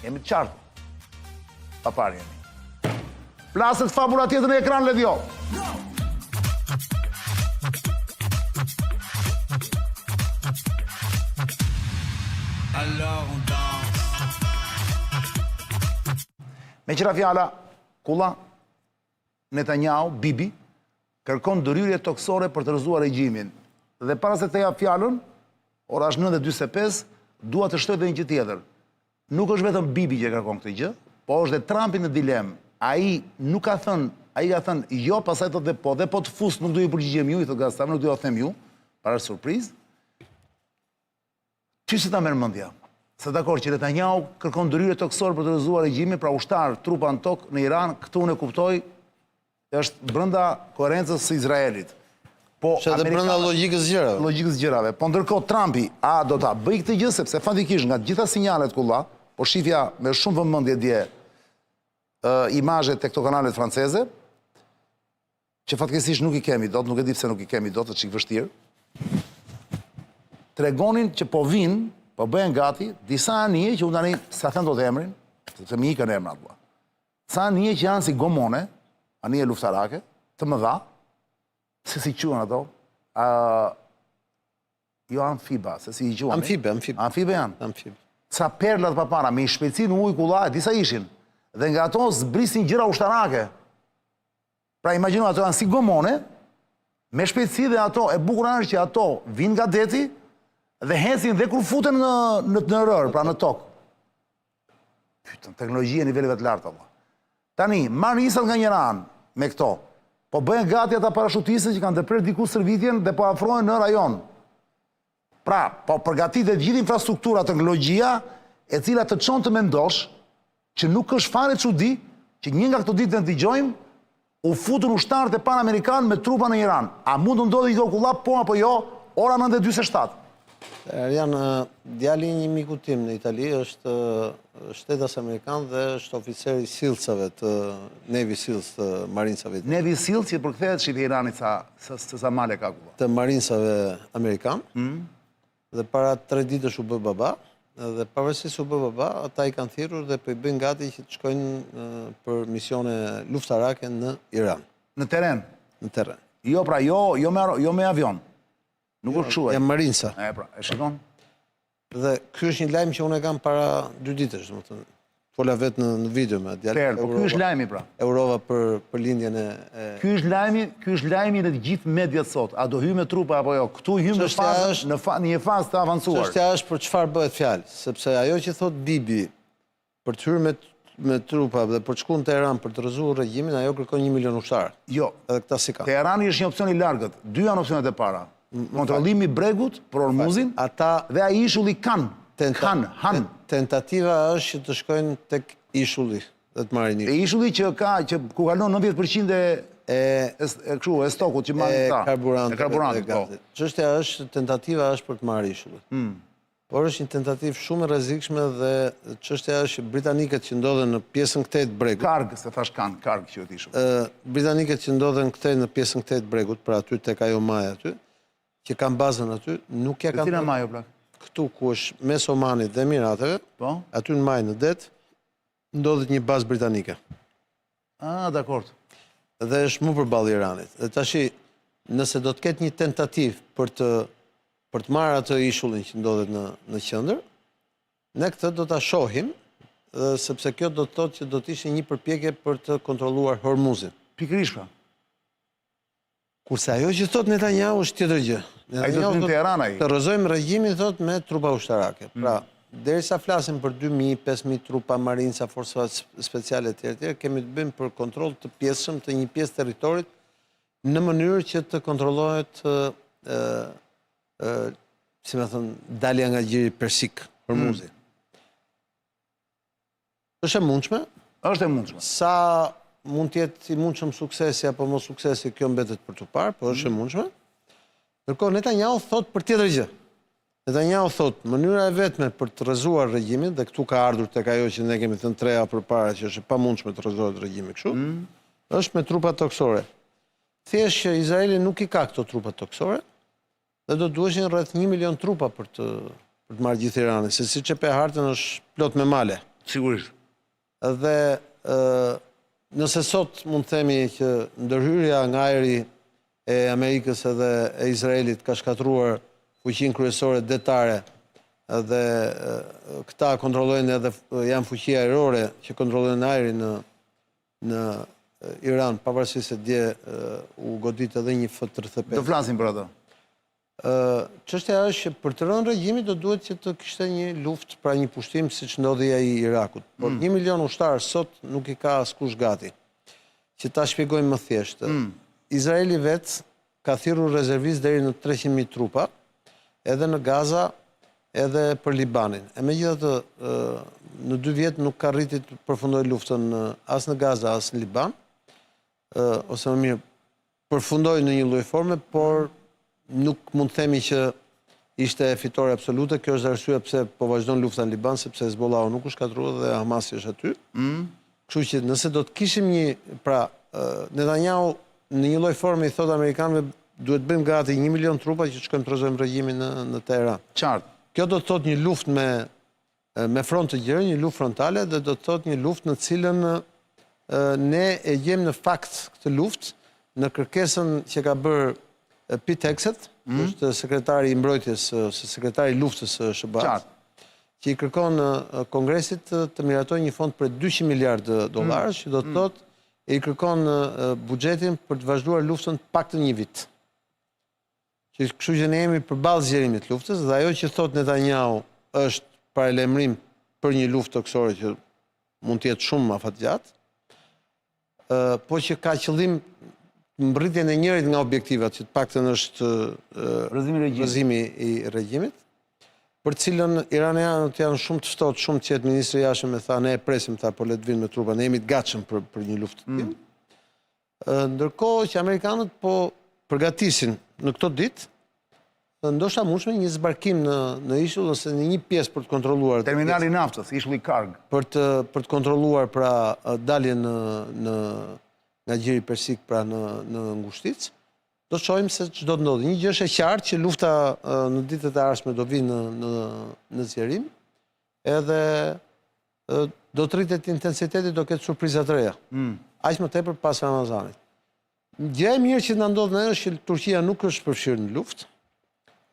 Jemi të qartë. Pa parë jemi. Plaset fabula tjetër në ekran, Ledhjo. Me qëra fjala, Kulla, Netanyahu, Bibi, kërkon ndërhyrje toksore për të rrëzuar regjimin. Dhe para se të jap fjalën, ora është 9:45, dua të shtoj edhe një gjë tjetër. Nuk është vetëm Bibi që kërkon këtë gjë, po është dhe Trumpi në dilemë. Ai ka thënë jo, pastaj thotë dhe po të fus nuk do ju përgjigjem ju, i thotë gazetarëve, nuk do ju them ju, para surprizë. Çi se ta merr mendja. Se dakor që Netanyahu kërkon ndërhyrje toksore për të rrëzuar regjimin, pra ushtar, trupa në tokë në Iran, këtu unë e kuptoj, është brenda koherencës së Izraelit. Po edhe brenda logjikës gjërave. Logjikës gjërave. Po ndërkohë Trumpi do ta bëj këtë gjë sepse fatikisht nga të gjitha sinjalet Kulla, po shifja me shumë vëmendje dje imazhet tek këto kanalet franceze, që fatkeqësisht nuk i kemi dot, nuk e di pse nuk i kemi dot, është çik vështirë. Tregonin që po vinë, po bëhen gati disa anije që unë tani sa them dot emrin, sepse më ikën emrat valla. Sa anije që janë si gomone, anije luftarake, të mëdha, se si quhen ato? Jo amfiba, se si i quhen? Amfibe janë. Amfibe. Sa perlat pa para, me i shpejtësi në ujë Kulla, disa ishin. Dhe nga ato zbrisin gjëra ushtarake. Pra imagjino, ato janë si gomone, me shpejtësi dhe ato, e bukur është që ato vinë nga deti dhe hesin dhe kur futen në rër, pra në tokë. Pytën, teknologjia nivelive të larta. Tani, marrë nisat nga njëra anë me këto, po bëhen gati ata parashutistët që kanë ndërprer diku shërbitjen dhe po afrohen në rajon. Pra, po përgatitet gjithë infrastruktura, teknologjia, e cila të çon të mendosh që nuk është fare çudi që një nga këto ditë që dëgjojmë u futën ushtarët e panamerikan me trupa në Iran. A mund të ndodhi kjo Kulla, po apo jo? Ora 9:47. Janë djali një miku tim në Itali, është shtetas amerikan dhe është oficeri sillsave të Navy Seals të marinsave. Navy Seals që përkthehet shqipë Iranit sa male ka Kulla. Të marinsave amerikan. Dhe para 3 ditësh u bë baba, dhe pavarësisht u bë baba, ata i kanë thirrur dhe po i bëjnë gati që të shkojnë për misione luftarake në Iran. Në terren. Në terren. Jo, pra jo me avion. Nuk është kështu. Janë marinsa. E shikon? Dhe ky është një lajm që unë e kam para 2 ditësh, domethënë. Fola vetë në video me djalin. Po ky është lajmi pra. Eurova për lindjen e Ky është lajmi në të gjithë mediat sot. A do hyj me trupa apo jo? Këtu hym në një fazë të avancuar. Çështja është për çfarë bëhet fjalë, sepse ajo që thot Bibi për të hyrë me trupa dhe për të shkuar në Teheran për të rrëzuar regjimin, ajo kërkon 1 milion ushtarë. Jo. Edhe këta si kanë. Teherani është një opsion i largët. 2 janë opsionet e para. Kontrollimi i bregut për Ormuzin dhe ai ishulli Han. Tentativa është që të shkojnë tek ishulli dhe të marrin ishulli. Ishulli që ku kalon 90% e stokut që marrin ta. Karburantit. Çështja është, tentativa është për të marrë ishullin. Por është një tentativë shumë e rrezikshme dhe çështja është britanikët që ndodhen në pjesën këtej të bregut. Karg, se thash karg që ishulli. Britanikët që ndodhen këtej në pjesën këtej të bregut, pra aty tek ajo maja aty, që kanë bazën aty, nuk ja kanë. Cila majo plak? Këtu ku është mes Omanit dhe Emirateve, aty në majë në det, ndodhet një bazë britanike. Dakord. Dhe është më përballë Iranit. Dhe tashi, nëse do të ketë një tentativë për të marrë atë ishullin që ndodhet në qendër, ne këtë do ta shohim, sepse kjo do të thotë që do të ishte një përpjekje për të kontrolluar Hormuzin. Pikërisht pra. Kurse ajo që thot Netanyahu është tjetër gjë. Ai do të në Teheran ai. Të rrëzojmë regjimin thot me trupa ushtarake. Pra, derisa flasim për 2.000, 5.000 trupa marinca, forca speciale të tjera, kemi të bëjmë për kontroll të pjesëm të një pjesë territorit në mënyrë që të kontrollohet si më thon, dalja nga gjiri persik, Hormuzi. Është e mundshme? Është e mundshme. Sa mund të jetë i mundshëm suksesi apo mos suksesi, kjo mbetet për të parë, por është e mundshme. Ndërkohë Netanyahu thot për tjetër gjë. Netanyahu thot mënyra e vetme për të rrëzuar regjimin, dhe këtu ka ardhur tek ajo që ne kemi thënë 3 javë përpara që është e pamundshme të rrëzohet regjimi kështu, është me trupa toksore. Thjesht që Izraeli nuk i ka këto trupa toksore dhe do duheshin rreth 1 milion trupa për të marrë gjithë Iranin, se siç e pe hartën është plot me male. Sigurisht. Dhe nëse sot mund të themi që ndërhyrja nga ajri e Amerikës edhe e Izraelit ka shkatruar fuqinë kryesore detare dhe këta kontrollojnë edhe janë fuqi ajrore që kontrollojnë ajrin në Iran, pavarësisht se dje u godit edhe një F-35. Do flasim për ato. Çështja është që për të rënë regjimi do duhet që të kishte një luftë, pra një pushtim siç ndodhi ai i Irakut. Por 1 milion ushtar sot nuk i ka askush gati. Që ta shpjegojmë më thjesht. Izraeli vetë ka thirrur rezervistë deri në 300.000 trupa, edhe në Gaza, edhe për Libanin. E megjithatë, në 2 vjet nuk ka arritur të përfundojë luftën as në Gaza as në Liban, ose më mirë përfundoi në një lloj forme, por nuk mund të themi që ishte fitore absolute. Kjo është arsyeja pse po vazhdon lufta në Liban, sepse Hezbollahu nuk u shkatrua dhe Hamasi është aty. Kështu që nëse do të kishim Netanyahu në një lloj forme i thotë amerikanëve duhet bëjmë gati 1 milion trupa që të shkojmë të rrezojmë regjimin në Teheran. Qartë. Kjo do të thotë një luftë me front të gjerë, një luftë frontale, dhe do të thotë një luftë në cilën ne e gjejmë në fakt këtë luftë në kërkesën që ka bërë Pete Hegseth, është sekretari i mbrojtjes, sekretari i luftës së SBA-s, që i kërkon Kongresit të miratojë një fond për 200 miliardë dollarë, që do të thotë i kërkon buxhetin për të vazhduar luftën paktën një vit. Kështu që ne jemi përballë zgjerimit të luftës, dhe ajo që thot Netanyahu është paralajmërim për një luftë toksore që mund të jetë shumë afatgjatë, po që ka qëllim mbërritjen e njërit nga objektivat, që të paktën është rrëzimi i regjimit, për cilën iranianët janë shumë të ftohtë, shumë të qetë. Ministri i Jashtëm e tha, ne e presim, tha, po le të vinë me trupa, ne jemi të gatshëm për një luftë të tillë. Ndërkohë që amerikanët po përgatisin në këto ditë, ndoshta mundshme një zbarkim në ishull ose në një pjesë për të kontrolluar terminali i naftës, ishulli Karg. Për të kontrolluar pra daljen nga gjiri persik pra në ngushticë. Do të shohim se ç'do të ndodhi. Një gjë është e qartë që lufta në ditët e ardhshme do vinë në zgjerim, edhe do të rritet intensiteti, do ketë surpriza të reja. Aq më tepër pas Ramazanit. Gjë e mirë që na ndodh ne është që Turqia nuk është përfshirë në luftë.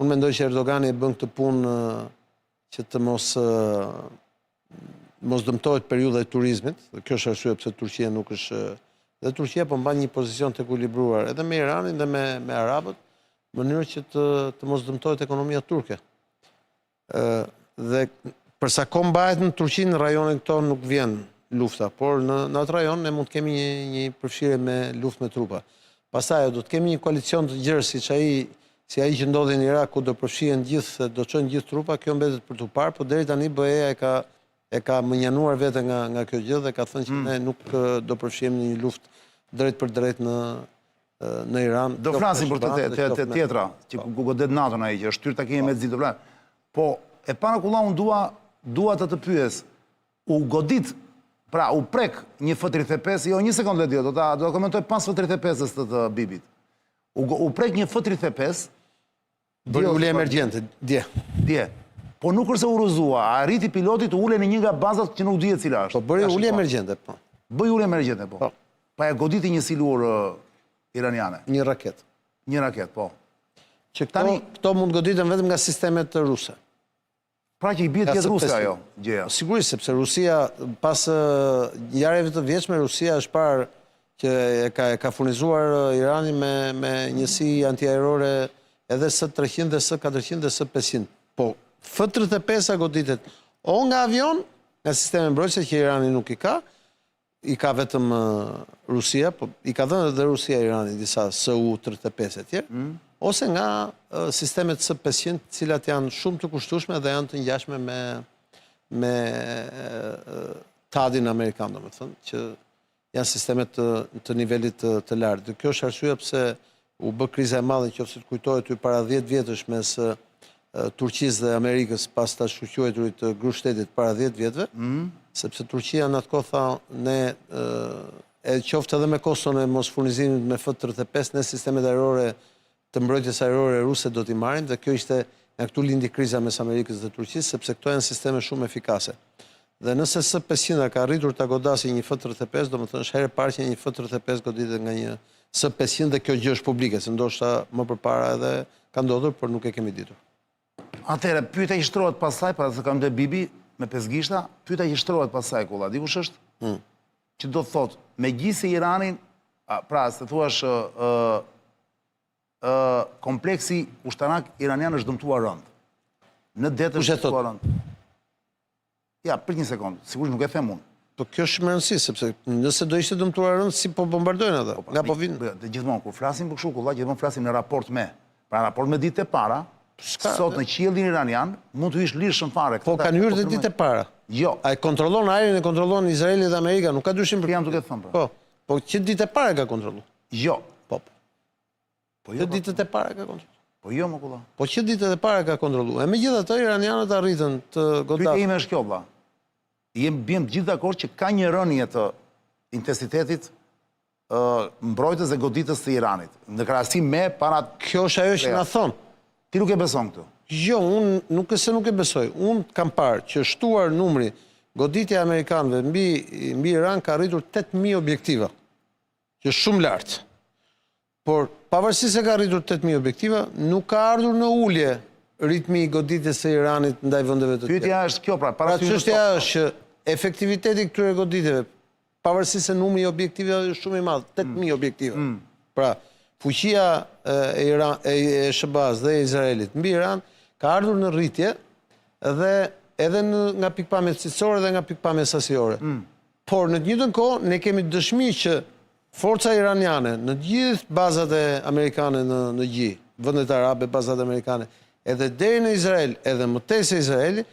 Unë mendoj që Erdogani e bën këtë punë që të mos dëmtohet periudha e turizmit, dhe kjo është arsyeja pse Turqia nuk është. Dhe Turqia po mban një pozicion të ekuilibruar edhe me Iranin dhe me Arabët, në mënyrë që të mos dëmtohet ekonomia turke. Dhe përsa ko mbahet në Turqi, në rajonin këto nuk vjen lufta, por në atë rajon ne mund të kemi një përfshirje me luftë me trupa. Pastaj do të kemi një koalicion të gjerë si ai që ndodhi në Irak, ku do përfshihen gjithë, do çojnë gjithë trupa. Kjo mbetet për tu parë, por deri tani BE-ja e ka mënjanuar vete nga kjo gjë dhe ka thënë që ne nuk do përfshihemi në një luftë drejt për drejt në Iran. Do flasim për të tjetra, që ku godet NATO-n ai që është shtyr takimi me Xi. Po e parakulla unë dua të pyes. U godit, pra u prek një F-35, jo një sekondë le do ta komentoj pas F-35-s të Bibit. U prek një F-35 bëri ulje emergjente dje. Po nuk është se u rrëzua, arriti piloti të ule në një nga bazat që nuk dihet cila është. Po bëri ulje emergjente, po. Bëri ulje emergjente, po. Pa e goditi një silur iraniane. Një raket. Një raket, po. Që këto mund goditen vetëm nga sistemet ruse. Pra që i bie tjetë Rusia ajo, gjëja. Sigurisht, sepse Rusia, pas ngjarjeve të vjetshme, Rusia është parë që e ka furnizuar Iranin me njësi antiaerore edhe S-300 dhe S-400 dhe S-500. Po, F-35 goditet o nga avion, nga sisteme mbrojtëse që Irani nuk i ka vetëm Rusia, po i ka dhënë edhe Rusia Irani disa Su-35 e tjerë, ose nga sistemet S-500, cilat janë shumë të kushtueshme dhe janë të ngjashme me THAAD-in amerikan, domethënë, që janë sistemet të nivelit të lartë. Dhe kjo është arsyeja pse u bë kriza e madhe, nëse të kujtohet ty para 10 vjetësh mes Turqisë dhe Amerikës pas ta shquarturit të grushtetit para 10 vjetëve, sepse Turqia në atë kohë tha ne e qoftë edhe me koston e mos furnizimit me F-35, ne sistemet ajrore të mbrojtjes ajrore ruse do t'i marrim, dhe kjo ishte nga këtu lindi kriza mes Amerikës dhe Turqisë, sepse këto janë sisteme shumë efikase. Dhe nëse S-500 ka arritur ta godasi një F-35, do më thënë është herë parë që një F-35 goditet nga një S-500 dhe kjo gjë është publike, se ndoshta më përpara edhe ka ndodhur, por nuk e kemi ditur. Atëherë, pyetja që shtrohet pasaj, para se kam dhe Bibi me 5 gishta, pyetja që shtrohet pasaj, Kulla, di kush është? Që do të thotë, megjithëse Iranin, pra, se thuash, kompleksi ushtarak iranian është dëmtuar rënd. Në detë është dëmtuar rënd. Ja, për një sekundë, sigurisht nuk e them unë. Po kjo është më rëndësi, sepse nëse do ishte dëmtuar rënd, si po bombardojnë ata, nga po vinë. Dhe gjithmonë, kur flasim për kështu, Kulla, gjithmonë flasim në raport me. Pra, raport me ditë e para, sot në qiellin iranian, mund të ish lirshëm fare. Po kanë hyrë dhe ditë e para. Jo. A e kontrollon ajrin, e kontrollon Izraeli dhe Amerika, nuk ka dyshim për... Jam duke të thëmë, pra. Po që ditë e para ka kontrollu. Jo. Po. Që ditët e para ka kontrollu. Po jo, më Kulla. Po që ditët e para ka kontrollu. E me gjitha të iranianët arritën të godatë. Pyetja ime është kjo, vlla. Bjem gjithë dakord që ka një rënje të intensitetit mbrojtës dhe goditës të Iranit. Në krahasim me para... Kjo është ajo që na thonë. Ti nuk e beson këtu? Jo, unë nuk e besoj. Unë kam parë që shtuar numri goditja amerikanëve mbi Iran ka arritur 8.000 objektiva, që është shumë lartë. Por, pavarësisht se ka arritur 8.000 objektiva, nuk ka ardhur në ulje ritmi i goditjes së Iranit ndaj vendeve të tjera. Pyetja është kjo, pra. Pra çështja është që efektiviteti këtyre goditjeve, pavarësisht se numri i objektivave është shumë i madh, 8.000 objektiva. Pra, fuqia e Shëbaz dhe e Izraelit mbi Iran ka ardhur në rritje dhe edhe nga pikpamje cilësore dhe nga pikpamje sasiore. Por në të njëjtën kohë ne kemi dëshmi që forca iraniane në gjithë bazat e amerikane në gjë, vendet arabe, bazat amerikane, edhe deri në Izrael, edhe më tej se Izraeli,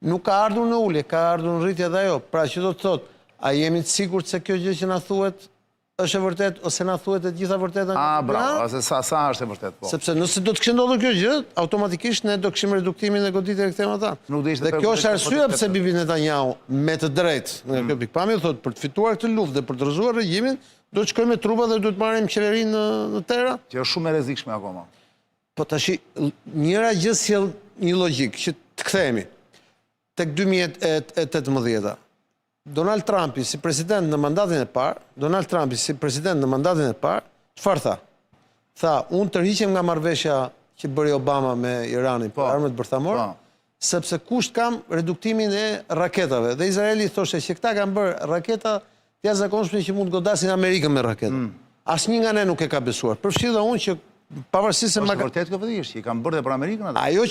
nuk ka ardhur në ulje, ka ardhur në rritje dhe ajo. Pra që do të thotë, a jemi të sigurt se kjo gjë që na thuhet është e vërtet, ose na thuhet e gjitha vërteta? Bravo, ose sa është e vërtet, po. Sepse nëse do të kishte ndodhur kjo gjë, automatikisht ne do kishim reduktimin e goditjeve e kthema ata. Dhe kjo është arsyeja pse Bibi Netanyahu me të drejtë nga kjo pikpamje thotë për të fituar këtë luftë dhe për të rrëzuar regjimin, do të shkojmë me trupa dhe do të marrim qeverinë në Tera. Që është shumë e rrezikshme akoma. Po tash njëra gjë sjell një logjik që të kthehemi tek 2018. Donald Trumpi si president në mandatin e parë, çfarë tha? Tha, unë tërhiqem nga marrëveshja që bëri Obama me Iranin për armët bërthamore, sepse kusht kam reduktimin e raketave. Dhe Izraeli thoshte që këta kanë bërë raketa të jashtëzakonshme që mund të godasin Amerikën me raketa. Asnjë nga ne nuk e ka besuar. Përfshi dhe unë që pavarësisht se është vërtet kjo vëdhërisht, që i kanë bërë dhe për Amerikën atë. Ajo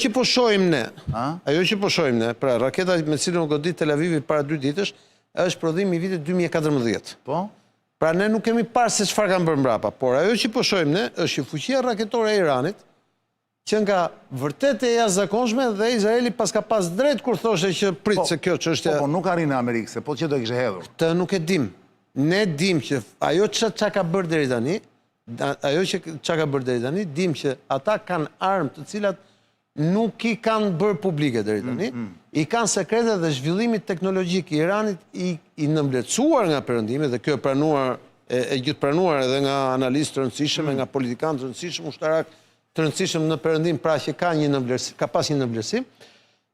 që po shohim ne, pra raketa me cilën u godit Tel Avivi para 2 ditësh, është prodhim i vitit 2014. Po? Pra ne nuk kemi parë se çfarë kanë bërë mbrapa, por ajo që po shohim ne është që fuqia raketore e Iranit që nga vërtet e jashtëzakonshme dhe Izraeli pas ka pas drejt kur thoshte që prit se kjo çështje. Po nuk arrin në Amerikë, se po që do e kishte hedhur. Të nuk e dim. Ne dim që ajo çka ka bërë deri tani, dim që ata kanë armë të cilat nuk i kanë bërë publike deri tani, i kanë sekrete dhe zhvillimi teknologjik i Iranit i nëmblecuar nga perëndimi dhe kjo e gjithë pranuar edhe nga analistë të rëndësishëm, nga politikanë të rëndësishëm, ushtarak të rëndësishëm në perëndim, pra që ka pas një nëmblerësim,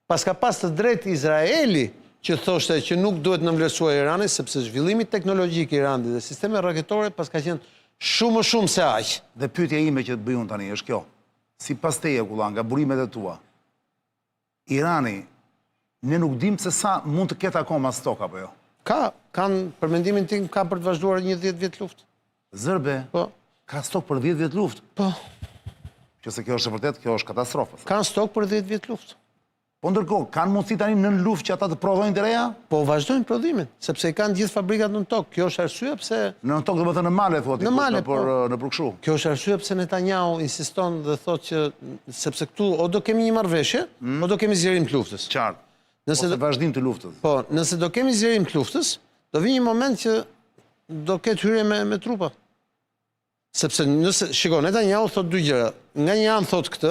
pas ka pas të drejtë Izraeli që thoshte që nuk duhet nëmblerësuar Irani, sepse zhvillimi teknologjik i Iranit dhe sisteme raketore pas ka qenë shumë se aq. Dhe pyetja ime që të bëj unë tani është kjo. Sipas teje, Kulla, nga burimet e tua, Irani, ne nuk dim se sa mund të ketë akoma stok apo jo? Kanë, për mendimin tim, ka për të vazhduar një 10 vjet luftë. Zërbe, ka stok për 10 vjet luftë? Po. Që se kjo është e vërtet, kjo është katastrofë. Kanë stok për 10 vjet luftë. Po ndërkohë, kanë mundësi tani në luftë që ata të prodhojnë të reja? Po vazhdojnë prodhimin, sepse i kanë gjithë fabrikat në tokë. Kjo është arsye pse... Në tokë, do të thënë në male, thotë, në përkshu. Kjo është arsye pse Netanyahu insiston dhe thotë që sepse këtu o do kemi një marrëveshje, o do kemi zgjerim të luftës. Qartë. Ose vazhdim të luftës. Po, nëse do kemi zgjerim të luftës, do vi një moment që do ketë hyrje me trupa. Sepse nëse, shiko, Netanyahu thot 2 gjëra. Nga një anë thot këtë,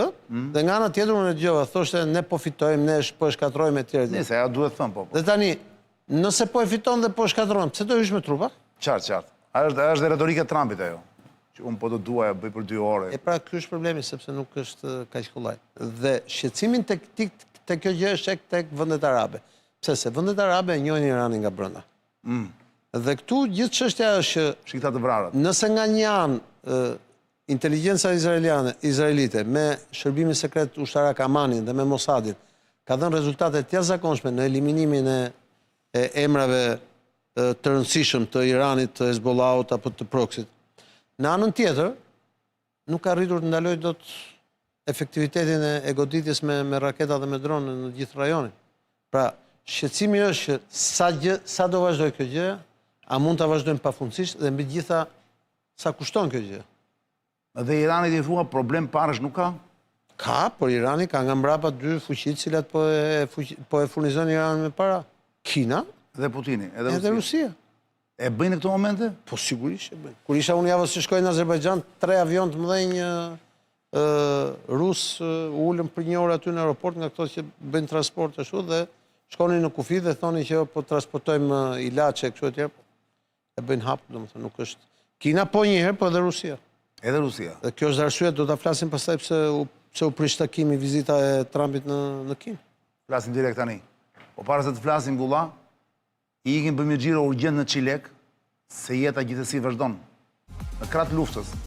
dhe nga ana tjetër unë dëgjova, thoshte ne po fitojmë, ne po e shkatrojmë etj. Nëse ajo duhet thënë po. Dhe tani, nëse po e fiton dhe po e shkatrojmë, pse do hysh me trupa? Qartë. Është dhe retorika e Trumpit ajo. Që unë po të duaja bëj për 2 ore. E pra ky është problemi sepse nuk është kaq kollaj. Dhe shqetësimin tek kjo gjë është tek vendet arabe. Pse se vendet arabe e njohin Iranin nga brenda. Dhe këtu gjithë çështja është që Shikta të vrarët. nëse nga një anë inteligjenca izraelite me shërbimin sekret ushtarak Amanin dhe me Mossadin ka dhënë rezultate të jashtëzakonshme në eliminimin e emrave të rëndësishëm të Iranit, të Hezbollahut apo të Proxyt. Në anën tjetër, nuk ka arritur të ndalojë dot efektivitetin e goditjes me raketa dhe me dronë në gjithë rajonin. Pra, shqetësimi është që sa do vazhdoj kjo gjë, a mund ta vazhdojmë pafundësisht dhe mbi gjitha sa kushton kjo gjë. Dhe Irani i thua problem parësh nuk ka? Ka, por Irani ka nga mbrapa dy fuqitë cilat po e furnizojnë Iranin me para. Kina Dhe Putini, edhe Rusia. E bëjnë në këto momente? Po sigurisht e bëjnë. Kur isha unë javës që shkoj në Azerbajxhan, 3 avion të mëdhenj rus ulën për një orë aty në aeroport nga këto që bëjnë transport ashtu dhe shkonin në kufi dhe thonin që po transportojmë ilaçe kështu etj. E bëjnë hap, domethënë nuk është. Kina po një herë, po edhe Rusia. Edhe Rusia. Dhe kjo është arsye, do ta flasim pastaj pse u prish takimi, vizita e Trumpit në Kinë. Flasim direkt tani. Po para se të flasim Gulla, i ikim për një xhiro urgjent në Çilek, se jeta gjithsesi vazhdon. Në krah të luftës.